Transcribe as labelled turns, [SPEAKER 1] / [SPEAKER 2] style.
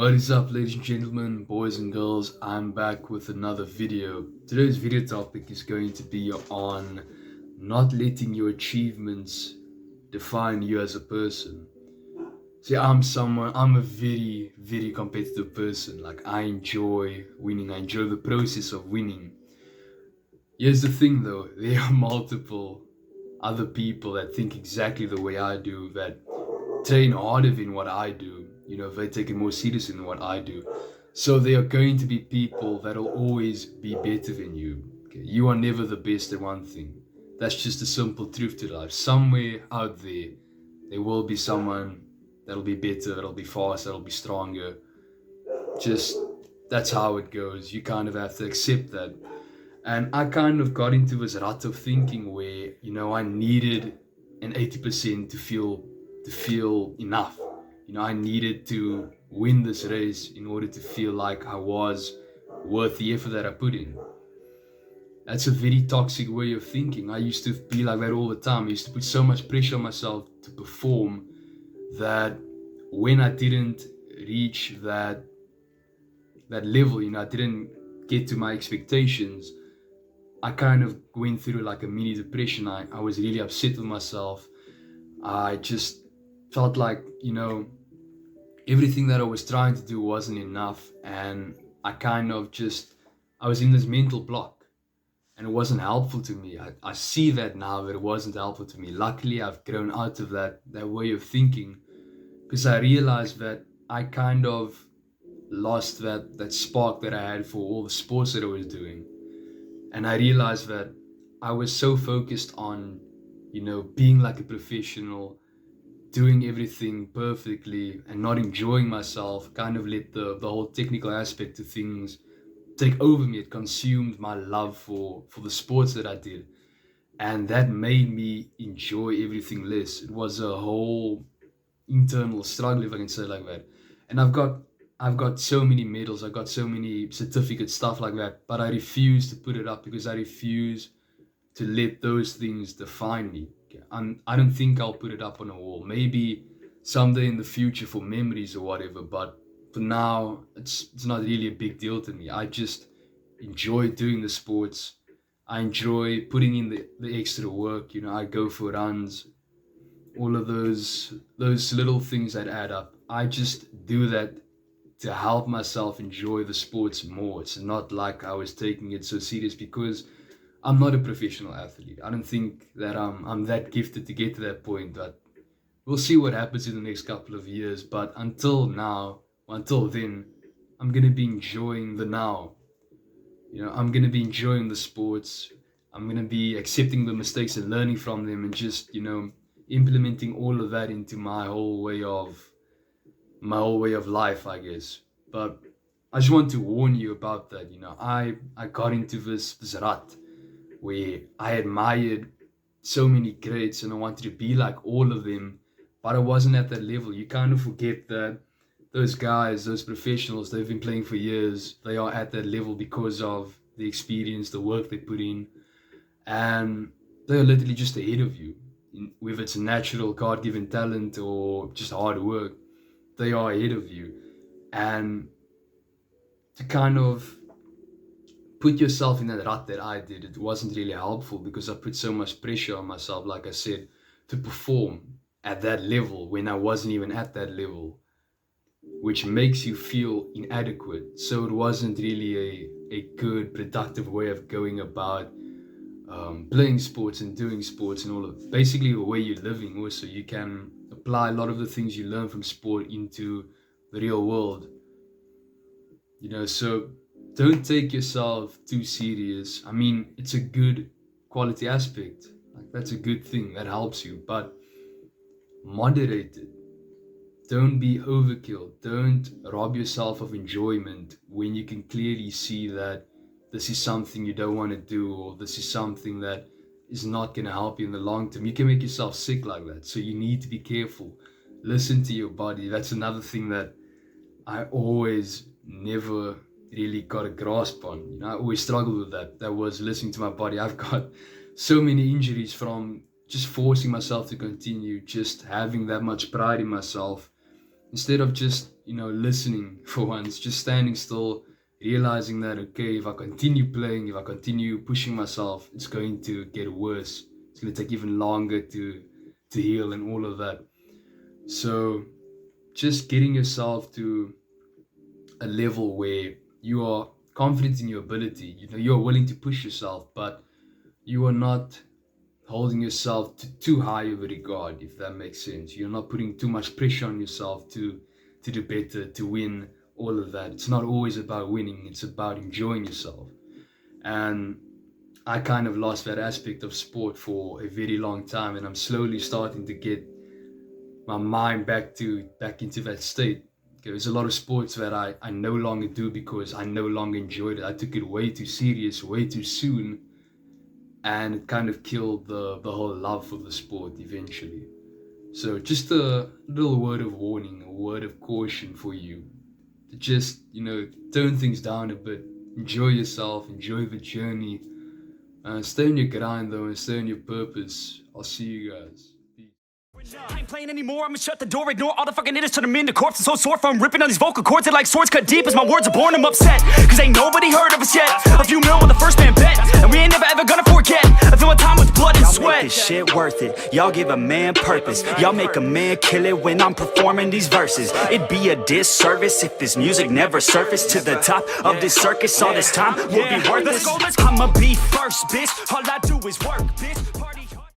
[SPEAKER 1] What is up, ladies and gentlemen, boys and girls? I'm back with another video. Today's video topic is going to be on not letting your achievements define you as a person. See, I'm a very competitive person. Like, I enjoy winning, I enjoy the process of winning. Here's the thing though, there are multiple other people that think exactly the way I do, that train harder than what I do. They take it more seriously than what I do. So there are going to be people that will always be better than you. Okay? You are never the best at one thing. That's just a simple truth to life. Somewhere out there, there will be someone that'll be better, that'll be faster, that'll be stronger. Just, that's how it goes. You kind of have to accept that. And I kind of got into this rut of thinking where, I needed an 80% to feel enough. I needed to win this race in order to feel like I was worth the effort that I put in. That's a very toxic way of thinking. I used to be like that all the time. I used to put so much pressure on myself to perform that when I didn't reach that level, I didn't get to my expectations, I kind of went through like a mini depression. I was really upset with myself. I just felt like, everything that I was trying to do wasn't enough. And I was in this mental block and it wasn't helpful to me. I see that now that it wasn't helpful to me. Luckily, I've grown out of that way of thinking, because I realized that I kind of lost that spark that I had for all the sports that I was doing. And I realized that I was so focused on, being like a professional, doing everything perfectly and not enjoying myself, kind of let the whole technical aspect of things take over me. It consumed my love for the sports that I did. And that made me enjoy everything less. It was a whole internal struggle, if I can say it like that. And I've got so many medals, I've got so many certificates, stuff like that, but I refuse to put it up because I refuse to let those things define me. Okay? I don't think I'll put it up on a wall. Maybe someday in the future for memories or whatever, but for now, it's not really a big deal to me. I just enjoy doing the sports. I enjoy putting in the extra work. I go for runs, all of those little things that add up. I just do that to help myself enjoy the sports more. It's not like I was taking it so serious, because I'm not a professional athlete. I don't think that I'm that gifted to get to that point, but we'll see what happens in the next couple of years. But until then, I'm going to be enjoying the now. I'm going to be enjoying the sports. I'm going to be accepting the mistakes and learning from them, and just, implementing all of that into my whole way of life, I guess. But I just want to warn you about that. I got into this rut where I admired so many greats and I wanted to be like all of them, but I wasn't at that level. You kind of forget that those guys, those professionals, they've been playing for years. They are at that level because of the experience, the work they put in, and they are literally just ahead of you. Whether it's a natural, God-given talent or just hard work, they are ahead of you. And to kind of put yourself in that rut that I did, it wasn't really helpful, because I put so much pressure on myself, like I said, to perform at that level when I wasn't even at that level, which makes you feel inadequate. So it wasn't really a good, productive way of going about playing sports and doing sports, and all of basically the way you're living. Also, you can apply a lot of the things you learn from sport into the real world. So don't take yourself too serious. I mean, it's a good quality aspect. Like, that's a good thing that helps you, but moderate it. Don't be overkill. Don't rob yourself of enjoyment when you can clearly see that this is something you don't want to do, or this is something that is not going to help you in the long term. You can make yourself sick like that. So you need to be careful. Listen to your body. That's another thing that I always never really got a grasp on. I always struggled with that. That was listening to my body. I've got so many injuries from just forcing myself to continue, just having that much pride in myself instead of just, listening for once, just standing still, realizing that, okay, if I continue playing, if I continue pushing myself, it's going to get worse. It's going to take even longer to heal and all of that. So just getting yourself to a level where you are confident in your ability, you're willing to push yourself, but you are not holding yourself to too high of a regard, if that makes sense. You're not putting too much pressure on yourself to do better, to win, all of that. It's not always about winning, it's about enjoying yourself. And I kind of lost that aspect of sport for a very long time, and I'm slowly starting to get my mind back into that state. There's a lot of sports that I no longer do because I no longer enjoyed it. I took it way too serious, way too soon, and it kind of killed the whole love for the sport eventually. So just a little word of warning, a word of caution for you to just, tone things down a bit, enjoy yourself, enjoy the journey, stay on your grind though, and stay on your purpose. I'll see you guys.
[SPEAKER 2] I ain't playing anymore, I'ma shut the door, ignore all the fucking hitters, turn them into corpses. So sore from ripping on these vocal cords, they like swords cut deep as my words are born. I'm upset, cause ain't nobody heard of us yet. A few mil with the first man bet, and we ain't never ever gonna forget. I feel my time with blood and sweat. Y'all make this shit worth it, y'all give a man purpose. Y'all make a man kill it when I'm performing these verses. It'd be a disservice if this music never surfaced to the top of this circus. All this time would be worthless. I'ma be first, bitch, all I do is work, bitch.